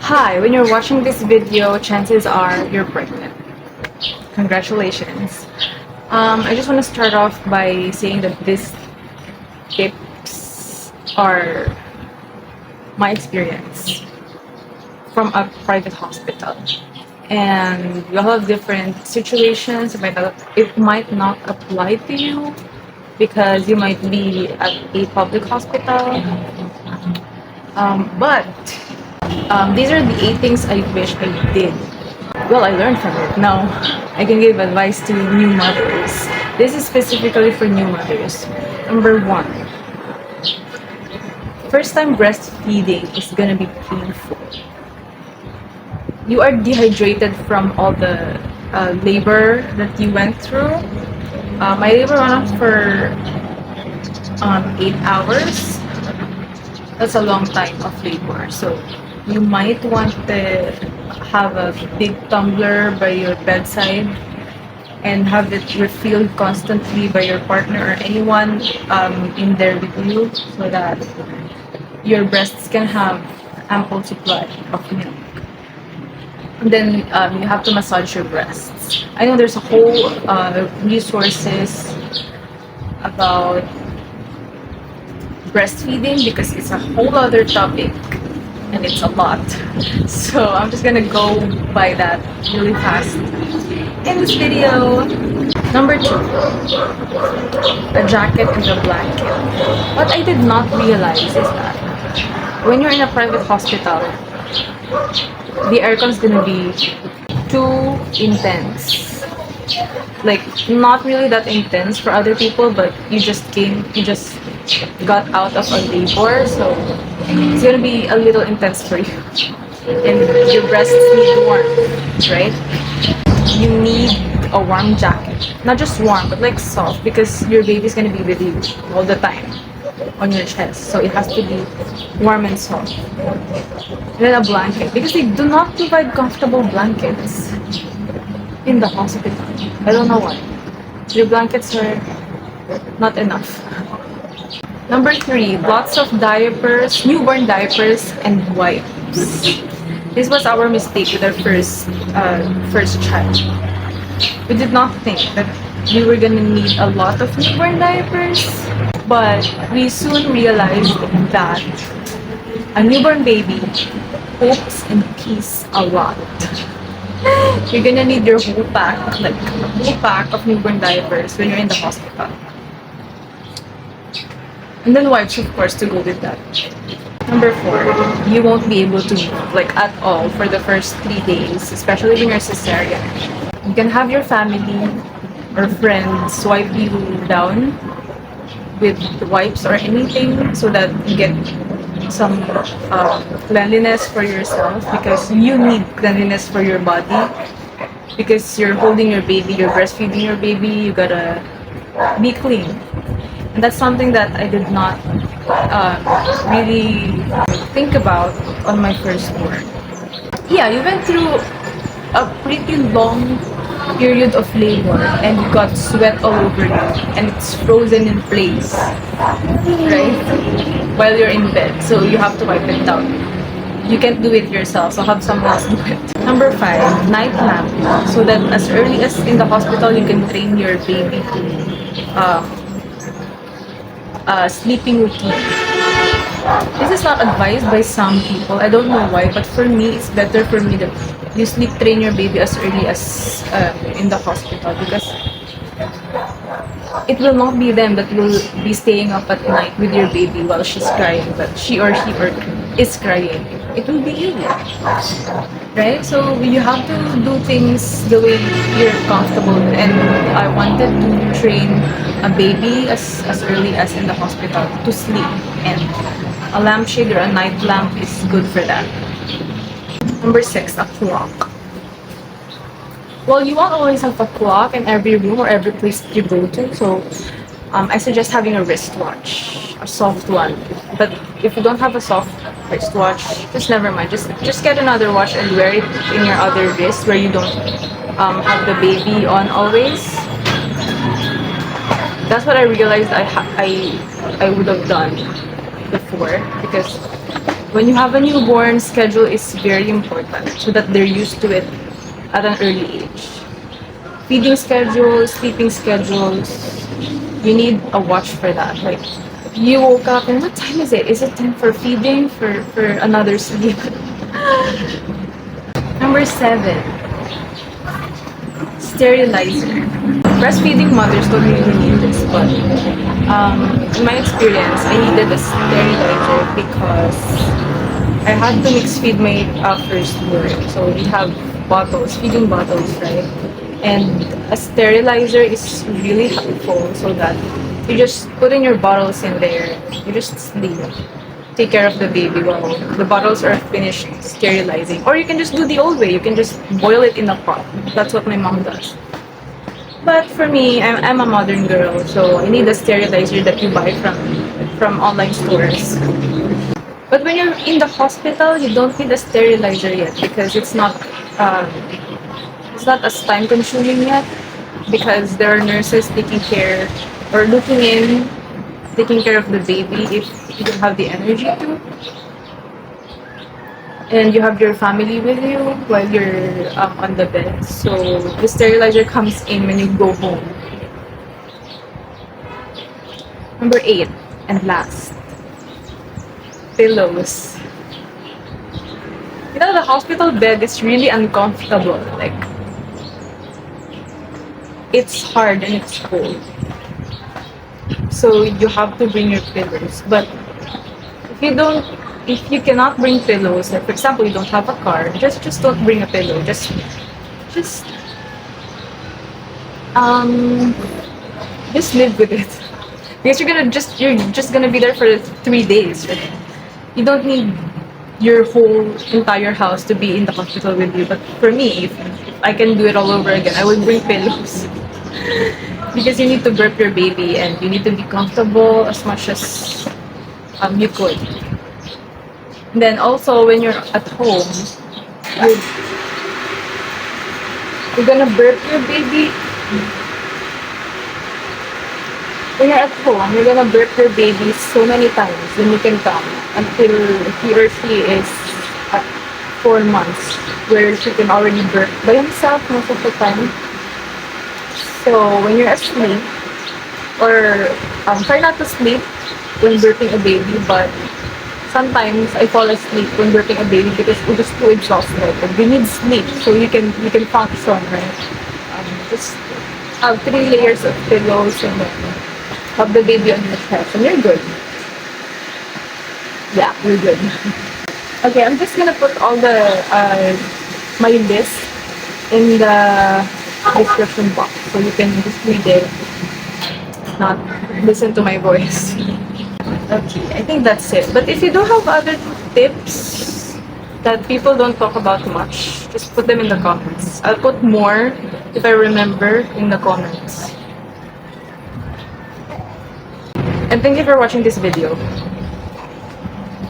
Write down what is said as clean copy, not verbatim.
Hi, when you're watching this video, chances are you're pregnant. Congratulations. I just want to start off by saying that these tips are my experience from a private hospital. And we all have different situations. It might not apply to you because you might be at a public hospital. But these are the 8 things I wish I did. Well, I learned from it. Now, I can give advice to new mothers. This is specifically for new mothers. Number one, first time breastfeeding is gonna be painful. You are dehydrated from all the labor that you went through. My labor went on for 8 hours. That's a long time of labor. So you might want to have a big tumbler by your bedside and have it refilled constantly by your partner or anyone in there with you so that your breasts can have ample supply of milk. And then you have to massage your breasts. I know there's a whole resources about breastfeeding because it's a whole other topic and it's a lot. So I'm just gonna go by that really fast in this video. Number two, the jacket and the blanket. What I did not realize is that when you're in a private hospital, the aircon's gonna be too intense. Like, not really that intense for other people, but you just got out of a labor, so it's gonna be a little intense for you. And your breasts need warmth, right? You need a warm jacket. Not just warm, but like soft, because your baby's gonna be with you all the time on your chest. So it has to be warm and soft. And then a blanket, because they do not provide comfortable blankets in the hospital. I don't know why. Your blankets are not enough. Number three, lots of diapers, newborn diapers, and wipes. This was our mistake with our first child. We did not think that we were gonna need a lot of newborn diapers, but we soon realized that a newborn baby poops and pees a lot. You're gonna need your whole pack, like a whole pack of newborn diapers when you're in the hospital. And then wipes, of course, to go with that. Number four, you won't be able to move, like at all, for the first 3 days, especially when you're cesarean. You can have your family or friends wipe you down with wipes or anything so that you get some cleanliness for yourself, because you need cleanliness for your body, because you're holding your baby, you're breastfeeding your baby, you gotta be clean. And that's something that I did not really think about on my first born. Yeah, you went through a pretty long period of labor and you got sweat all over you and it's frozen in place, right? While you're in bed, so you have to wipe it down. You can't do it yourself, so have someone else do it. Number five, night lamp, so that as early as in the hospital you can train your baby to sleeping routine. This is not advised by some people. I don't know why, but for me, it's better for me that you sleep train your baby as early as in the hospital, because it will not be them that will be staying up at night with your baby while she's crying, but she or he or is crying. It will be you, right? So you have to do things the way you're comfortable with. And I wanted to train a baby as early as in the hospital to sleep, and a lampshade or a night lamp is good for that. Number six, a clock. Well, you won't always have a clock in every room or every place that you go to, so I suggest having a wristwatch, a soft one. But if you don't have a soft wristwatch, just never mind. Just get another watch and wear it in your other wrist where you don't have the baby on always. That's what I realized I would have done before, because When you have a newborn, schedule is very important so that they're used to it at an early age. Feeding schedules, sleeping schedules, you need a watch for that. Like, you woke up and what time is it? Is it time for feeding, for another sleep? Number 7, sterilizer. Breastfeeding mothers don't really need this, but in my experience, I needed a sterilizer because I had to mix feed my firstborn. So we have bottles, feeding bottles, right? And a sterilizer is really helpful so that you just put in your bottles in there, you just sleep, take care of the baby while the bottles are finished sterilizing. Or you can just do the old way, you can just boil it in a pot. That's what my mom does. But for me, I'm a modern girl, so I need a sterilizer that you buy from online stores. But when you're in the hospital, you don't need a sterilizer yet because it's not as time consuming yet because there are nurses taking care or looking in, taking care of the baby if you don't have the energy to. And you have your family with you while you're on the bed. So the sterilizer comes in when you go home. Number 8 and last, pillows. You know, the hospital bed is really uncomfortable. Like, it's hard and it's cold. So you have to bring your pillows. But if you cannot bring pillows, like for example, you don't have a car, just don't bring a pillow. Just just live with it. Because you're just gonna be there for 3 days, right? You don't need your whole entire house to be in the hospital with you. But for me, if I can do it all over again, I would bring pillows. Because you need to burp your baby and you need to be comfortable as much as you could. And then also when you're at home, you're, you're gonna burp your baby. When you're at home, you're gonna burp your baby so many times, then you can count until he or she is at 4 months, where she can already burp by himself most of the time. So when you're asleep, or try not to sleep when birthing a baby, but sometimes I fall asleep when birthing a baby because we're just too exhausted and we need sleep so you can function, right? Just have 3 layers of pillows and then have the baby on your chest and you're good. Yeah, you're good. Okay, I'm just gonna put all the my list in the description box so you can just read it, not listen to my voice. Okay, I think that's it. But if you do have other tips that people don't talk about much, just put them in the comments. I'll put more if I remember in the comments. And thank you for watching this video.